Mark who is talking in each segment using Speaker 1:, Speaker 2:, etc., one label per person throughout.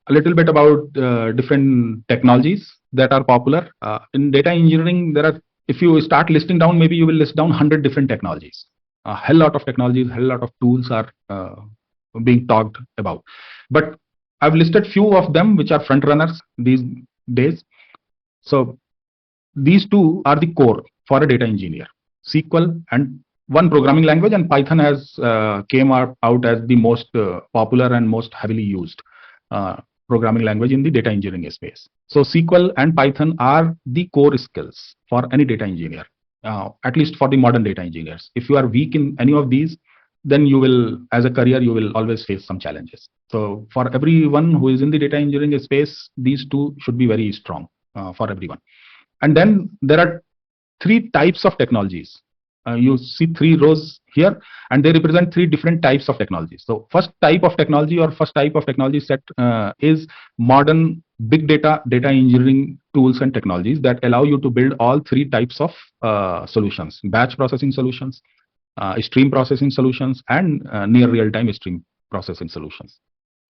Speaker 1: a little bit about different technologies that are popular in data engineering. There are, if you start listing down, maybe you will list down 100 different technologies. A hell lot of technologies, hell lot of tools are being talked about. But I've listed few of them which are front runners these days. So these two are the core for a data engineer: SQL and one programming language, and Python has came out as the most popular and most heavily used programming language in the data engineering space. So SQL and Python are the core skills for any data engineer, at least for the modern data engineers. If you are weak in any of these, then you will, as a career, you will always face some challenges. So for everyone who is in the data engineering space, these two should be very strong for everyone. And then there are three types of technologies. You see three rows here, and they represent three different types of technologies. So first type of technology set is modern big data engineering tools and technologies that allow you to build all three types of solutions: batch processing solutions, stream processing solutions, and near real-time stream processing solutions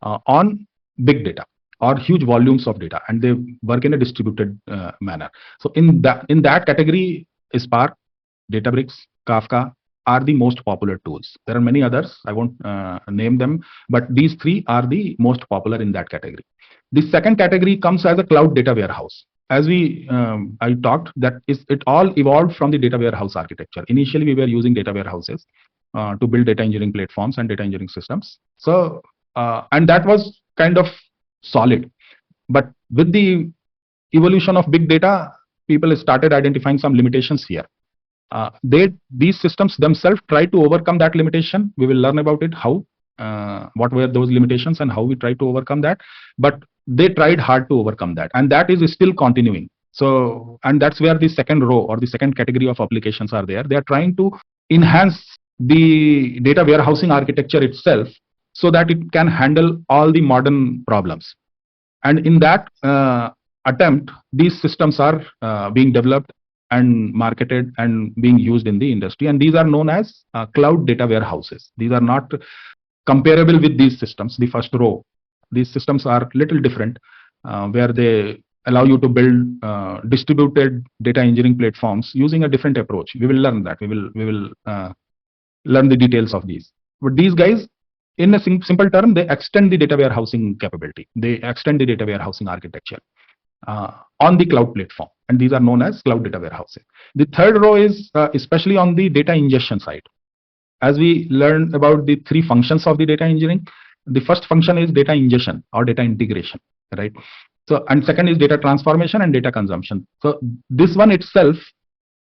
Speaker 1: on big data or huge volumes of data, and they work in a distributed manner. So in that category, Spark, Databricks, Kafka are the most popular tools. There are many others, I won't name them, but these three are the most popular in that category. The second category comes as a cloud data warehouse. As I talked, it all evolved from the data warehouse architecture. Initially, we were using data warehouses to build data engineering platforms and data engineering systems. So, and that was kind of solid. But with the evolution of big data, people started identifying some limitations here. These systems themselves try to overcome that limitation. We will learn about it, how, what were those limitations and how we try to overcome that. But they tried hard to overcome that, and that is still continuing. So, and that's where the second row or the second category of applications are there. They are trying to enhance the data warehousing architecture itself so that it can handle all the modern problems. And in that attempt, these systems are being developed and marketed and being used in the industry. And these are known as cloud data warehouses. These are not comparable with these systems, the first row. These systems are little different, where they allow you to build distributed data engineering platforms using a different approach. We will learn that. We will learn the details of these. But these guys, in a simple term, they extend the data warehousing capability. They extend the data warehousing architecture on the cloud platform, and these are known as cloud data warehousing. The third row is especially on the data ingestion side. As we learned about the three functions of the data engineering, the first function is data ingestion or data integration, right? So, and second is data transformation and data consumption. So this one itself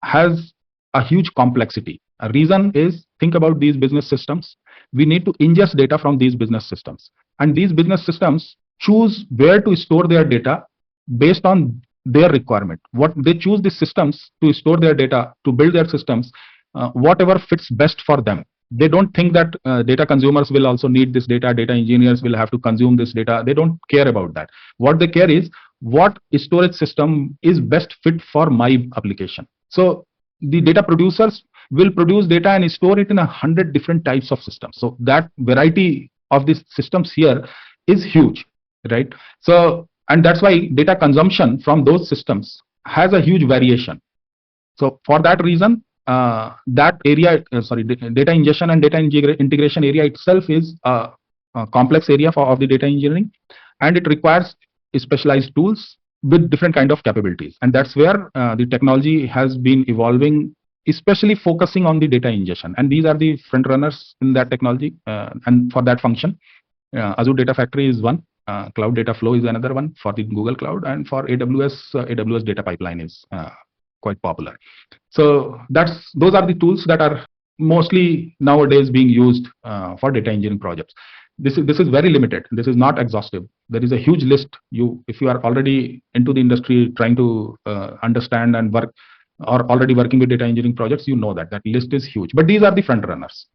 Speaker 1: has a huge complexity. A reason is, think about these business systems. We need to ingest data from these business systems, and these business systems choose where to store their data based on their requirement. What they choose the systems to store their data, to build their systems, whatever fits best for them. They don't think that data consumers will also need this data, data engineers will have to consume this data. They don't care about that. What they care is what storage system is best fit for my application. So the data producers will produce data and store it in 100 different types of systems. So that variety of these systems here is huge, right? So, and that's why data consumption from those systems has a huge variation. So for that reason, that area, data ingestion and data integration area itself is a complex area of the data engineering, and it requires specialized tools with different kind of capabilities. And that's where the technology has been evolving, especially focusing on the data ingestion. And these are the front runners in that technology and for that function. Azure Data Factory is one. Cloud Data Flow is another one for the Google Cloud, and for AWS Data Pipeline is quite popular. So those are the tools that are mostly nowadays being used for data engineering projects. This is very limited. This is not exhaustive. There is a huge list. If you are already into the industry trying to understand and work, or already working with data engineering projects, you know that list is huge. But these are the front runners.